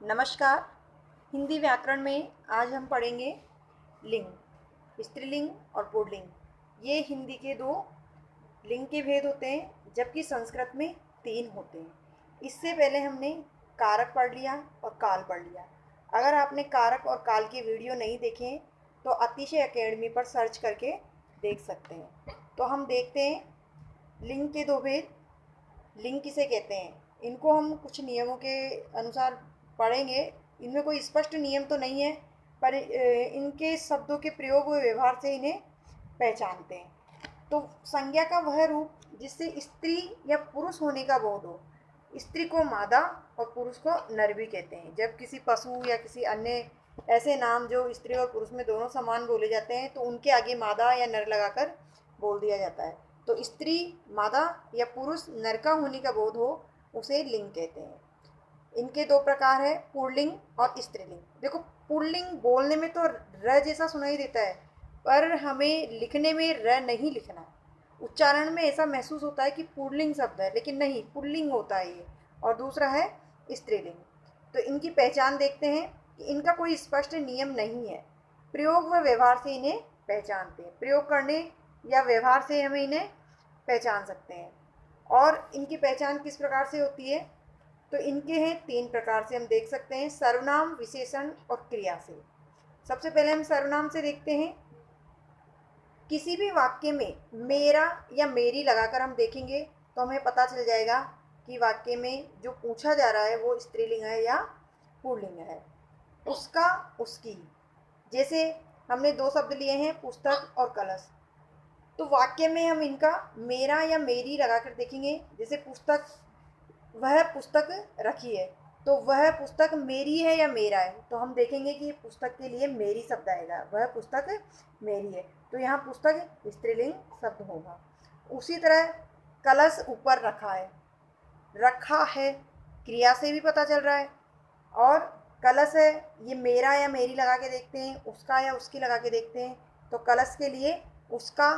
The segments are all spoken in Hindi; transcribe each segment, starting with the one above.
नमस्कार। हिंदी व्याकरण में आज हम पढ़ेंगे लिंग, स्त्रीलिंग और पुल्लिंग। ये हिंदी के दो लिंग के भेद होते हैं, जबकि संस्कृत में तीन होते हैं। इससे पहले हमने कारक पढ़ लिया और काल पढ़ लिया। अगर आपने कारक और काल के वीडियो नहीं देखे तो अतिशय एकेडमी पर सर्च करके देख सकते हैं। तो हम देखते हैं लिंग के दो भेद। लिंग किसे कहते हैं, इनको हम कुछ नियमों के अनुसार पढ़ेंगे। इनमें कोई स्पष्ट नियम तो नहीं है, पर इनके शब्दों के प्रयोग व व्यवहार से इन्हें पहचानते हैं। तो संज्ञा का वह रूप जिससे स्त्री या पुरुष होने का बोध हो। स्त्री को मादा और पुरुष को नर भी कहते हैं। जब किसी पशु या किसी अन्य ऐसे नाम जो स्त्री और पुरुष में दोनों समान बोले जाते हैं तो उनके आगे मादा या नर लगाकर बोल दिया जाता है। तो स्त्री मादा या पुरुष नर का होने का बोध हो उसे लिंग कहते हैं। इनके दो प्रकार है, पुल्लिंग और स्त्रीलिंग। देखो, पुल्लिंग बोलने में तो र जैसा सुनाई देता है, पर हमें लिखने में र नहीं लिखना है। उच्चारण में ऐसा महसूस होता है कि पुल्लिंग शब्द है, लेकिन नहीं, पुल्लिंग होता है ये। और दूसरा है स्त्रीलिंग। तो इनकी पहचान देखते हैं कि इनका कोई स्पष्ट नियम नहीं है। प्रयोग व व्यवहार से इन्हें पहचानते हैं। प्रयोग करने या व्यवहार से हमें इन्हें पहचान सकते हैं। और इनकी पहचान किस प्रकार से होती है, तो इनके हैं तीन प्रकार से हम देख सकते हैं, सर्वनाम, विशेषण और क्रिया से। सबसे पहले हम सर्वनाम से देखते हैं। किसी भी वाक्य में मेरा या मेरी लगाकर हम देखेंगे तो हमें पता चल जाएगा कि वाक्य में जो पूछा जा रहा है वो स्त्रीलिंग है या पुल्लिंग है। उसका, उसकी, जैसे हमने दो शब्द लिए हैं, पुस्तक और कलश। तो वाक्य में हम इनका मेरा या मेरी लगाकर देखेंगे। जैसे पुस्तक, वह पुस्तक रखी है, तो वह पुस्तक मेरी है या मेरा है, तो हम देखेंगे कि पुस्तक के लिए मेरी शब्द आएगा, वह पुस्तक मेरी है। तो यहाँ पुस्तक स्त्रीलिंग शब्द होगा। उसी तरह कलश ऊपर रखा है, रखा है क्रिया से भी पता चल रहा है। और कलश है, ये मेरा या मेरी लगा के देखते हैं, उसका या उसकी लगा के देखते हैं, तो कलश के लिए उसका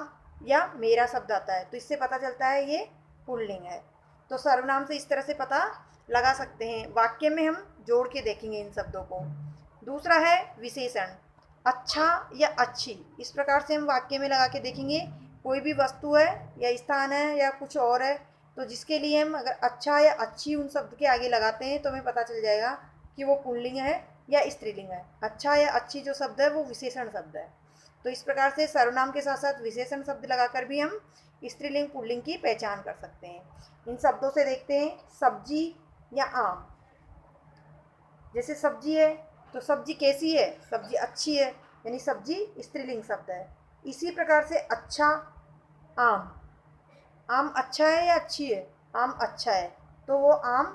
या मेरा शब्द आता है, तो इससे पता चलता है ये पुल्लिंग है। तो सर्वनाम से इस तरह से पता लगा सकते हैं। वाक्य में हम जोड़ के देखेंगे इन शब्दों को। दूसरा है विशेषण, अच्छा या अच्छी। इस प्रकार से हम वाक्य में लगा के देखेंगे। कोई भी वस्तु है या स्थान है या कुछ और है, तो जिसके लिए हम अगर अच्छा या अच्छी उन शब्द के आगे लगाते हैं तो हमें पता चल जाएगा कि वो पुल्लिंग है या स्त्रीलिंग है। अच्छा या अच्छी जो शब्द है वो विशेषण शब्द है। तो इस प्रकार से सर्वनाम के साथ साथ विशेषण शब्द लगाकर भी हम स्त्रीलिंग पुल्लिंग की पहचान कर सकते हैं। इन शब्दों से देखते हैं, सब्जी या आम। जैसे सब्जी है तो सब्जी कैसी है, सब्जी अच्छी है, यानी सब्जी स्त्रीलिंग शब्द है। इसी प्रकार से अच्छा, आम, आम अच्छा है या अच्छी है, आम अच्छा है, तो वो आम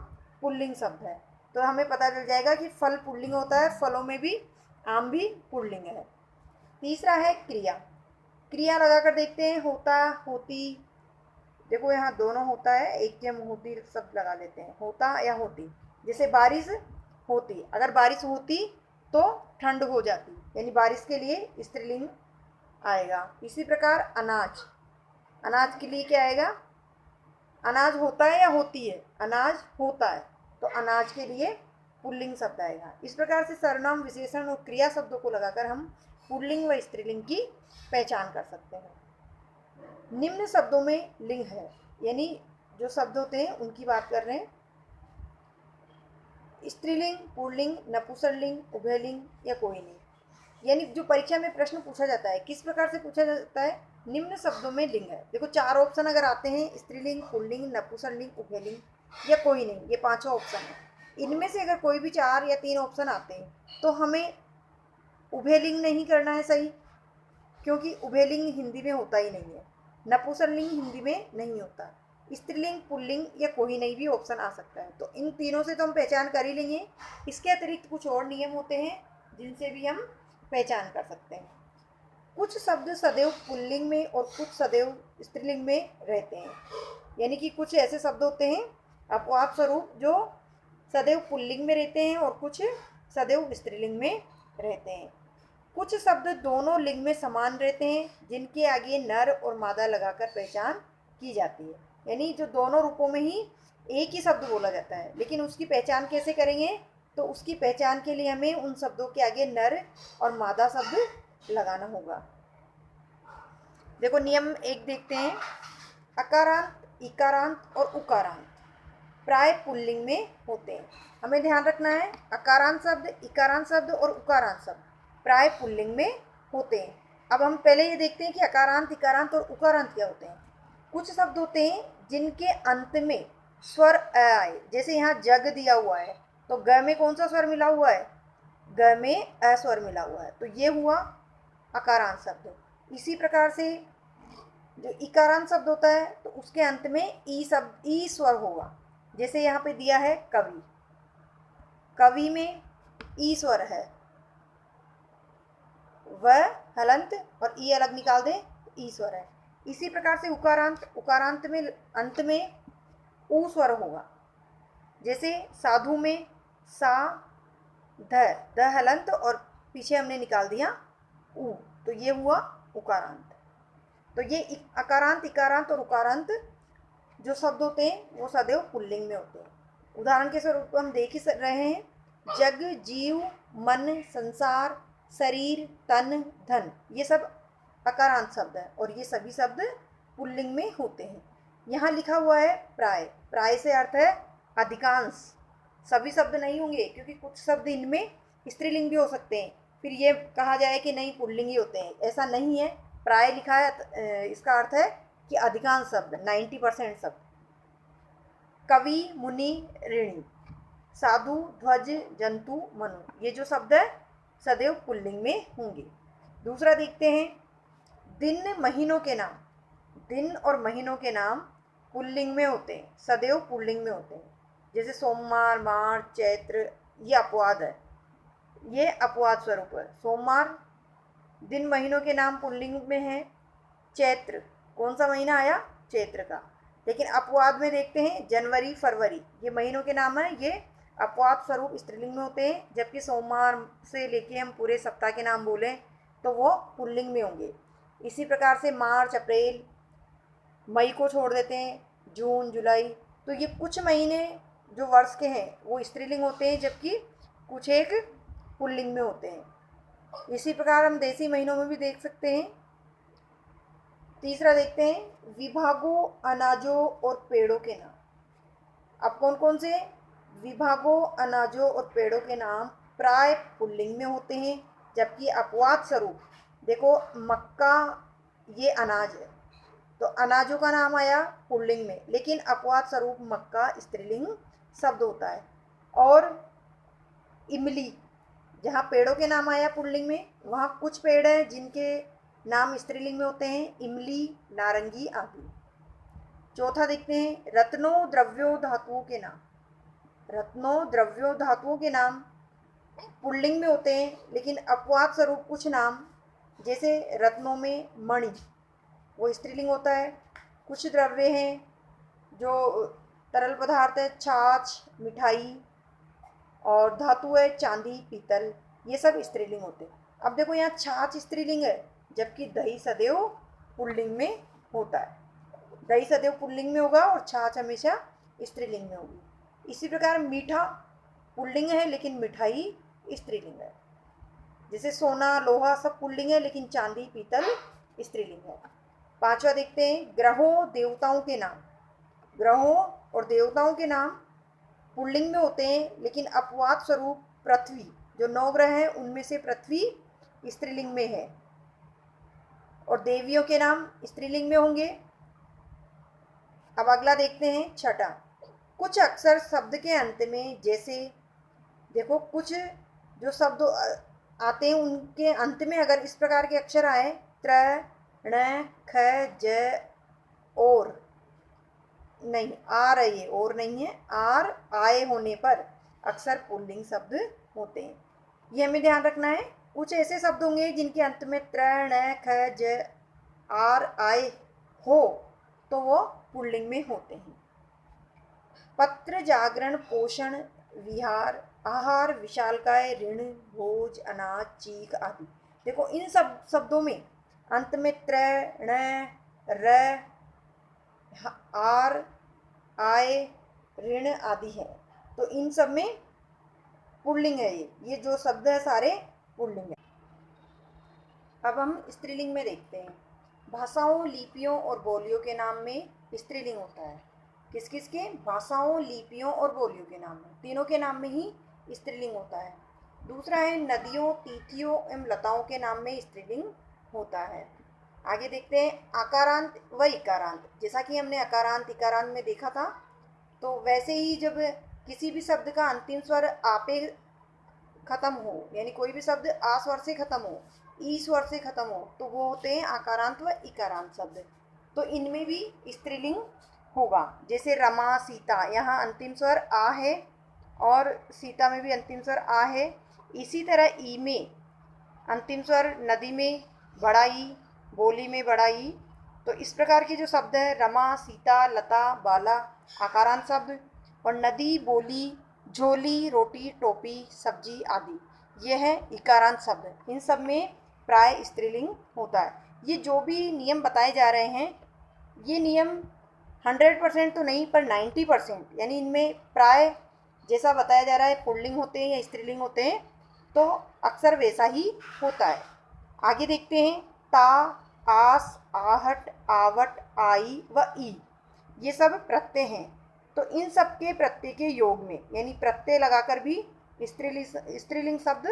पुल्लिंग शब्द है। तो हमें पता चल जाएगा कि फल पुल्लिंग होता है, फलों में भी आम भी पुल्लिंग है। तीसरा है क्रिया। क्रिया लगाकर देखते हैं, होता, होती। देखो यहाँ दोनों होता है, एक के हम होती शब्द लगा लेते हैं, होता या होती। जैसे बारिश होती, अगर बारिश होती तो ठंड हो जाती, यानी बारिश के लिए स्त्रीलिंग आएगा। इसी प्रकार अनाज, अनाज के लिए क्या आएगा, अनाज होता है या होती है, अनाज होता है, तो अनाज के लिए पुल्लिंग शब्द आएगा। इस प्रकार से सर्वनाम, विशेषण और क्रिया शब्दों को लगाकर हम पुल्लिंग व स्त्रीलिंग की पहचान कर सकते हैं। निम्न शब्दों में लिंग है, यानी जो शब्द होते हैं उनकी बात कर रहे हैं। स्त्रीलिंग, पुल्लिंग, नपुंसकलिंग, उभयलिंग या कोई नहीं। यानी जो परीक्षा में प्रश्न पूछा जाता है, किस प्रकार से पूछा जाता है, निम्न शब्दों में लिंग है। देखो चार ऑप्शन अगर आते हैं, स्त्रीलिंग, पुल्लिंग, नपुंसकलिंग, उभयलिंग या कोई नहीं, ये पांचों ऑप्शन है। इनमें से अगर कोई भी चार या तीन ऑप्शन आते हैं तो हमें उभयलिंग नहीं करना है, सही, क्योंकि उभयलिंग हिंदी में होता ही नहीं है। नपुंसकलिंग हिंदी में नहीं होता। स्त्रीलिंग, पुल्लिंग या कोई नहीं भी ऑप्शन आ सकता है। तो इन तीनों से तो हम पहचान कर ही लेंगे। इसके अतिरिक्त कुछ और नियम होते हैं जिनसे भी हम पहचान कर सकते हैं। कुछ शब्द सदैव पुल्लिंग में और कुछ सदैव स्त्रीलिंग में रहते हैं। यानी कि कुछ ऐसे शब्द होते हैं अपवाद स्वरूप जो सदैव पुल्लिंग में रहते हैं और कुछ सदैव स्त्रीलिंग में रहते हैं। कुछ शब्द दोनों लिंग में समान रहते हैं, जिनके आगे नर और मादा लगाकर पहचान की जाती है। यानी जो दोनों रूपों में ही एक ही शब्द बोला जाता है, लेकिन उसकी पहचान कैसे करेंगे, तो उसकी पहचान के लिए हमें उन शब्दों के आगे नर और मादा शब्द लगाना होगा। देखो नियम 1 देखते हैं। अकारांत, इकारांत और उकारांत प्राय पुल्लिंग में होते हैं। हमें ध्यान रखना है, अकारांत शब्द, इकारांत शब्द और उकारांत शब्द प्राय पुल्लिंग में होते हैं। अब हम पहले ये देखते हैं कि अकारांत, इकारांत और उकारांत क्या होते हैं। कुछ शब्द होते हैं जिनके अंत में स्वर अ आए, जैसे यहाँ जग दिया हुआ है तो ग में कौन सा स्वर मिला हुआ है? ग में अ स्वर मिला हुआ है, तो ये हुआ अकारांत शब्द। इसी प्रकार से जो इकारांत शब्द होता है तो उसके अंत में ई शब्द, ई स्वर होगा। जैसे यहाँ पे दिया है कवि, कवि में ई स्वर है, वह हलंत और ई अलग निकाल दें तो ई स्वर है। इसी प्रकार से उकारांत, उकारांत में अंत में ऊ स्वर होगा। जैसे साधु में सा ध हलंत और पीछे हमने निकाल दिया ऊ, तो ये हुआ उकारांत। तो ये अकारांत, इकारांत और उकारांत जो शब्द होते हैं वो सदैव पुल्लिंग में होते हैं। उदाहरण के स्वरूप हम देख ही रहे हैं, जग, जीव, मन, संसार, शरीर, तन, धन, ये सब अकारांत शब्द है और ये सभी शब्द पुल्लिंग में होते हैं। यहाँ लिखा हुआ है प्राय, प्राय से अर्थ है अधिकांश। सभी शब्द नहीं होंगे क्योंकि कुछ शब्द इनमें स्त्रीलिंग भी हो सकते हैं, फिर ये कहा जाए कि नहीं पुल्लिंग ही होते हैं, ऐसा नहीं है। प्राय लिखा है, इसका अर्थ है कि अधिकांश शब्द, 90% शब्द। कवि, मुनि, ऋणी, साधु, ध्वज, जंतु, मनु, ये जो शब्द है सदैव पुल्लिंग में होंगे। दूसरा देखते हैं, दिन, महीनों के नाम, दिन और महीनों के नाम पुल्लिंग में होते हैं, सदैव पुल्लिंग में होते हैं। जैसे सोमवार, मार्च, चैत्र, ये अपवाद है, ये अपवाद स्वरूप है। सोमवार दिन महीनों के नाम पुल्लिंग में है। चैत्र, कौन सा महीना आया? चैत्र का। लेकिन अपवाद में देखते हैं जनवरी, फरवरी, ये महीनों के नाम है, ये अपवाद स्वरूप स्त्रीलिंग में होते हैं। जबकि सोमवार से लेके हम पूरे सप्ताह के नाम बोलें तो वो पुल्लिंग में होंगे। इसी प्रकार से मार्च, अप्रैल, मई को छोड़ देते हैं, जून, जुलाई, तो ये कुछ महीने जो वर्ष के हैं वो स्त्रीलिंग होते हैं, जबकि कुछ एक पुल्लिंग में होते हैं। इसी प्रकार हम देसी महीनों में भी देख सकते हैं। तीसरा देखते हैं, विभागों, अनाजों और पेड़ों के नाम। अब कौन कौन से विभागों, अनाजों और पेड़ों के नाम प्राय पुल्लिंग में होते हैं, जबकि अपवाद स्वरूप देखो मक्का, ये अनाज है तो अनाजों का नाम आया पुल्लिंग में, लेकिन अपवाद स्वरूप मक्का स्त्रीलिंग शब्द होता है। और इमली, जहाँ पेड़ों के नाम आया पुल्लिंग में, वहाँ कुछ पेड़ हैं जिनके नाम स्त्रीलिंग में होते हैं, इमली, नारंगी आदि। चौथा देखते हैं, रत्नों, द्रव्यों, धातुओं के नाम। रत्नों, द्रव्यों, धातुओं के नाम पुल्लिंग में होते हैं, लेकिन अपवाद स्वरूप कुछ नाम, जैसे रत्नों में मणि, वो स्त्रीलिंग होता है। कुछ द्रव्य हैं जो तरल पदार्थ है, छाछ, मिठाई, और धातु है चांदी, पीतल, ये सब स्त्रीलिंग होते हैं। अब देखो यहाँ छाछ स्त्रीलिंग है, जबकि दही सदैव पुल्लिंग में होता है। दही सदैव पुल्लिंग में होगा और छाछ हमेशा स्त्रीलिंग में होगी। इसी प्रकार मीठा पुल्लिंग है लेकिन मिठाई स्त्रीलिंग है। जैसे सोना, लोहा सब पुल्लिंग है, लेकिन चांदी, पीतल स्त्रीलिंग है। पांचवा देखते हैं, ग्रहों, देवताओं के नाम। ग्रहों और देवताओं के नाम पुल्लिंग में होते हैं, लेकिन अपवाद स्वरूप पृथ्वी, जो 9 ग्रह हैं उनमें से पृथ्वी स्त्रीलिंग में है, और देवियों के नाम स्त्रीलिंग में होंगे। अब अगला देखते हैं, छठा, कुछ अक्षर शब्द के अंत में, जैसे देखो कुछ जो शब्द आते हैं उनके अंत में अगर इस प्रकार के अक्षर आए, त्र, ण, ख, ज, और नहीं, आ रही है, और नहीं है, आर, आए होने पर अक्सर पुल्लिंग शब्द होते हैं। ये हमें ध्यान रखना है। कुछ ऐसे शब्द होंगे जिनके अंत में त्र, ण, ख, ज, आर, आए हो तो वो पुल्लिंग में होते हैं। पत्र, जागरण, पोषण, विहार, आहार, विशालकाय, ऋण, भोज, अनाज, चीख आदि। देखो इन सब शब्दों में अंत में त्र, ण, र, आर, आय, ऋण आदि है, तो इन सब में पुल्लिंग है। ये जो शब्द है सारे पुल्लिंग है। अब हम स्त्रीलिंग में देखते हैं। भाषाओं, लिपियों और बोलियों के नाम में स्त्रीलिंग होता है। किस किस के? भाषाओं, लिपियों और बोलियों के नाम में, तीनों के नाम में ही स्त्रीलिंग होता है। दूसरा है नदियों, तिथियों एवं लताओं के नाम में स्त्रीलिंग होता है। आगे देखते हैं आकारांत व इकारांत। जैसा कि हमने अकारांत इकारांत में देखा था, तो वैसे ही जब किसी भी शब्द का अंतिम स्वर आ पे खत्म हो, यानी कोई भी शब्द आ स्वर से खत्म हो, ई स्वर से खत्म हो, तो वो होते हैं आकारांत व इकारांत शब्द। तो इनमें भी स्त्रीलिंग होगा। जैसे रमा, सीता, यहाँ अंतिम स्वर आ है और सीता में भी अंतिम स्वर आ है। इसी तरह ई में अंतिम स्वर नदी में बड़ा ई, बोली में बड़ा ई। तो इस प्रकार के जो शब्द है रमा, सीता, लता, बाला आकारांत शब्द, और नदी, बोली, झोली, रोटी, टोपी, सब्जी आदि ये है इकारांत शब्द। इन सब में प्राय स्त्रीलिंग होता है। ये जो भी नियम बताए जा रहे हैं, ये नियम 100% तो नहीं पर 90%, यानी इनमें प्राय जैसा बताया जा रहा है पुल्लिंग होते हैं या स्त्रीलिंग होते हैं, तो अक्सर वैसा ही होता है। आगे देखते हैं ता, आस, आहट, आवट, आई व ई, ये सब प्रत्यय हैं। तो इन सब के प्रत्यय के योग में, यानी प्रत्यय लगाकर भी स्त्रीलिंग शब्द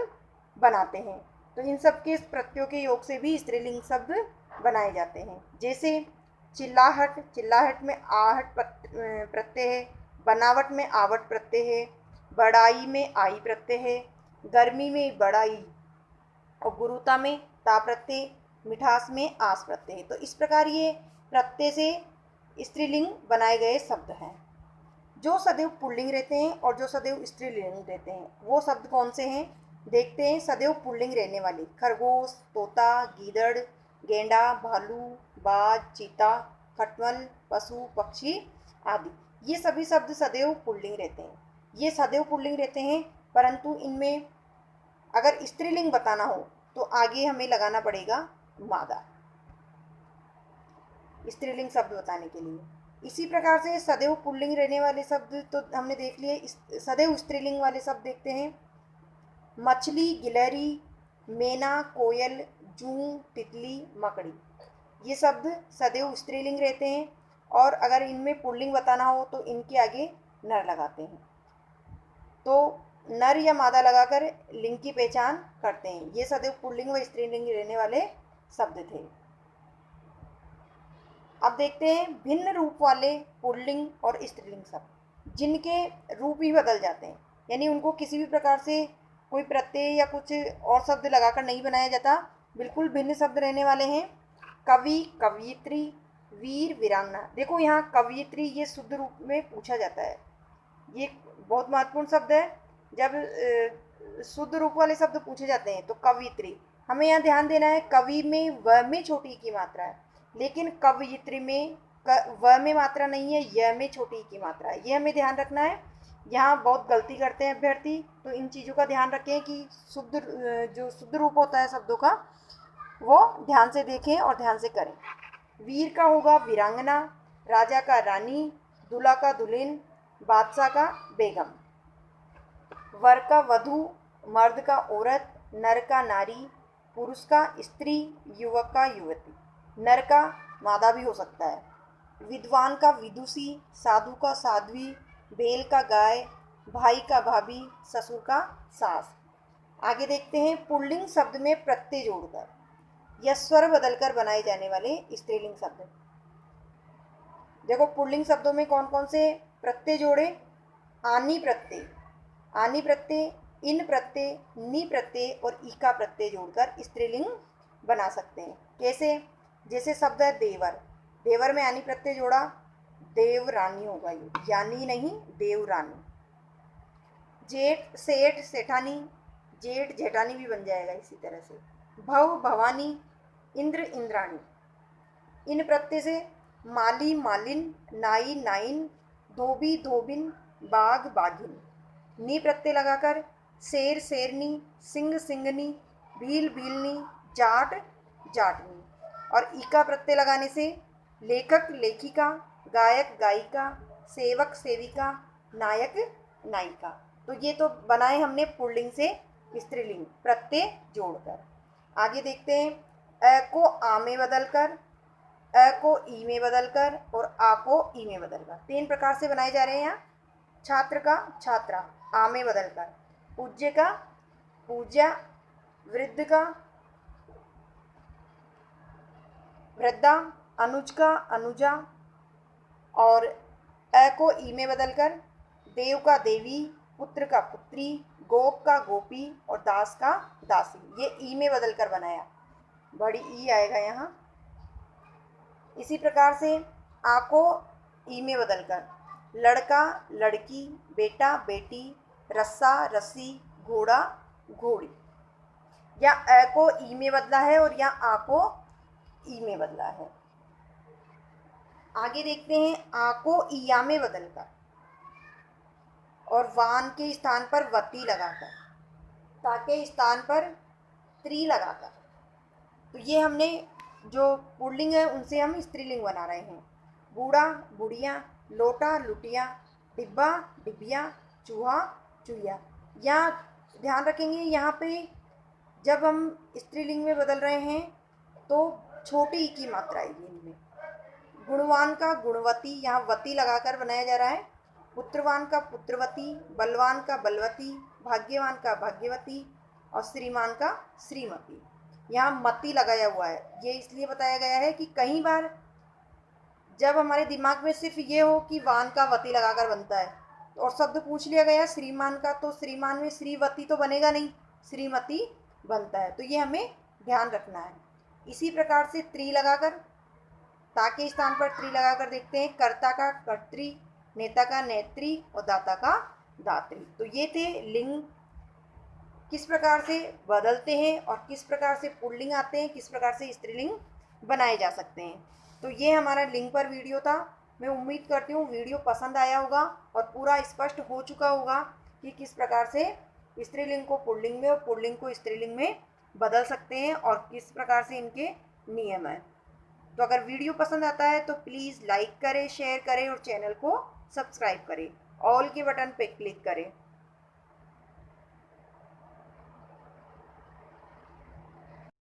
बनाते हैं। तो इन सब के प्रत्ययों के योग से भी स्त्रीलिंग शब्द बनाए जाते हैं। जैसे चिल्लाहट, चिल्लाहट में आहट प्रत्यय है, बनावट में आवट प्रत्यय है, बड़ाई में आई प्रत्यय है, गर्मी में बड़ाई, और गुरुता में ता प्रत्यय, मिठास में आस प्रत्यय है। तो इस प्रकार ये प्रत्यय से स्त्रीलिंग बनाए गए शब्द हैं। जो सदैव पुल्लिंग रहते हैं और जो सदैव स्त्रीलिंग रहते हैं, वो शब्द कौन से हैं? देखते हैं। सदैव पुल्लिंग रहने वाले खरगोश, तोता, गीदड़, गेंडा, भालू, बाज, चीता, खटमल, पशु, पक्षी आदि, ये सभी शब्द सदैव पुल्लिंग रहते हैं। ये सदैव पुल्लिंग रहते हैं, परंतु इनमें अगर स्त्रीलिंग बताना हो तो आगे हमें लगाना पड़ेगा मादा, स्त्रीलिंग शब्द बताने के लिए। इसी प्रकार से सदैव पुल्लिंग रहने वाले शब्द तो हमने देख लिए। सदैव स्त्रीलिंग वाले शब्द देखते हैं। मछली, गिलहरी, मैना, कोयल, जूं, तितली, मकड़ी, ये शब्द सदैव स्त्रीलिंग रहते हैं, और अगर इनमें पुल्लिंग बताना हो तो इनके आगे नर लगाते हैं। तो नर या मादा लगाकर लिंग की पहचान करते हैं। ये सदैव पुल्लिंग व स्त्रीलिंग रहने वाले शब्द थे। अब देखते हैं भिन्न रूप वाले पुल्लिंग और स्त्रीलिंग शब्द, जिनके रूप ही बदल जाते हैं, यानी उनको किसी भी प्रकार से कोई प्रत्यय या कुछ और शब्द लगाकर नहीं बनाया जाता, बिल्कुल भिन्न शब्द रहने वाले हैं। कवि, कवयित्री, वीर, वीरांगना। देखो यहाँ कवयित्री ये शुद्ध रूप में पूछा जाता है, ये बहुत महत्वपूर्ण शब्द है। जब शुद्ध रूप वाले शब्द पूछे जाते हैं तो कवयित्री, हमें यहाँ ध्यान देना है कवि में व में छोटी की मात्रा है, लेकिन कवयित्री में व में मात्रा नहीं है, य में छोटी की मात्रा है। ये हमें ध्यान रखना है। यहाँ बहुत गलती करते हैं अभ्यर्थी, तो इन चीज़ों का ध्यान रखें कि जो शुद्ध रूप होता है शब्दों का वो ध्यान से देखें और ध्यान से करें। वीर का होगा वीरांगना, राजा का रानी, दूल्हा का दुल्हन, बादशाह का बेगम, वर का वधू, मर्द का औरत, नर का नारी, पुरुष का स्त्री, युवक का युवती। नर का मादा भी हो सकता है। विद्वान का विदुषी, साधु का साध्वी, बैल का गाय, भाई का भाभी, ससुर का सास। आगे देखते हैं पुल्लिंग शब्द में प्रत्यय जोड़कर या स्वर बदलकर बनाए जाने वाले स्त्रीलिंग शब्द। देखो पुल्लिंग शब्दों में कौन कौन से प्रत्यय जोड़े? आनी प्रत्यय, आनी प्रत्यय, इन प्रत्यय, नी प्रत्यय और ईका प्रत्यय जोड़कर स्त्रीलिंग बना सकते हैं। कैसे? जैसे शब्द है देवर, देवर में आनी प्रत्यय जोड़ा, देवरानी होगा ये, यानी नहीं देवरानी। जेठ, सेठ, सेठानी, जेठ जेठानी भी बन जाएगा इसी तरह से। भव, भवानी, इंद्र, इंद्राणी। इन प्रत्यय से माली, मालिन, नाई, नाइन, धोबी, धोबिन, बाघ, बाघिन। नी प्रत्यय लगाकर शेर, शेरनी, सिंह, सिंगनी, भील, भीलनी, जाट, जाटनी। और ईका प्रत्यय लगाने से लेखक, लेखिका, गायक, गायिका, सेवक, सेविका, नायक, नायिका। तो तो ये तो बनाए हमने पुल्लिंग से स्त्रीलिंग प्रत्यय जोड़कर। आगे देखते हैं, अ को आ में बदलकर, अ को ई में बदलकर और आ को ई में बदलकर 3 प्रकार से बनाए जा रहे हैं यहाँ। छात्र का छात्रा आ में बदलकर, पूज्य का पूज्या, वृद्ध का वृद्धा, अनुज का अनुजा, और अ को ई में बदलकर देव का देवी, पुत्र का पुत्री, गोप का गोपी और दास का दासी। ये ई में बदलकर बनाया, बड़ी ई आएगा यहाँ। इसी प्रकार से आ को ई में बदलकर लड़का लड़की, बेटा बेटी, रस्सा रस्सी, घोड़ा घोड़ी। या अ को ई में बदला है और या आ को ई में बदला है। आगे देखते हैं, आ को इया में बदलकर और वान के स्थान पर वती लगाकर, ता के स्थान पर त्री लगाकर। तो ये हमने जो पुल्लिंग है उनसे हम स्त्रीलिंग बना रहे हैं। बूढ़ा बुढ़िया, लोटा लुटिया, डिब्बा डिबिया, चूहा चूहिया। यहाँ ध्यान रखेंगे, यहाँ पे जब हम स्त्रीलिंग में बदल रहे हैं तो छोटी ई की मात्रा आएगी इनमें। गुणवान का गुणवती, यहाँ वती लगाकर बनाया जा रहा है। पुत्रवान का पुत्रवती, बलवान का बलवती, भाग्यवान का भाग्यवती और श्रीमान का श्रीमती। यहाँ मती लगाया हुआ है, ये इसलिए बताया गया है कि कई बार जब हमारे दिमाग में सिर्फ ये हो कि वान का वती लगाकर बनता है और शब्द पूछ लिया गया श्रीमान का, तो श्रीमान में श्रीवती तो बनेगा नहीं, श्रीमती बनता है। तो ये हमें ध्यान रखना है। इसी प्रकार से त्री लगाकर, ता के स्थान पर त्री लगाकर देखते हैं, कर्ता का कर्त्री, नेता का नेत्री और दाता का दात्री। तो ये थे लिंग किस प्रकार से बदलते हैं और किस प्रकार से पुल्लिंग आते हैं, किस प्रकार से स्त्रीलिंग बनाए जा सकते हैं। तो ये हमारा लिंग पर वीडियो था। मैं उम्मीद करती हूँ वीडियो पसंद आया होगा और पूरा स्पष्ट हो चुका होगा कि किस प्रकार से स्त्रीलिंग को पुल्लिंग में और पुल्लिंग को स्त्रीलिंग में बदल सकते हैं और किस प्रकार से इनके नियम हैं। तो अगर वीडियो पसंद आता है तो प्लीज़ लाइक करें, शेयर करें और चैनल को सब्सक्राइब करें। ऑल के बटन पे क्लिक करें।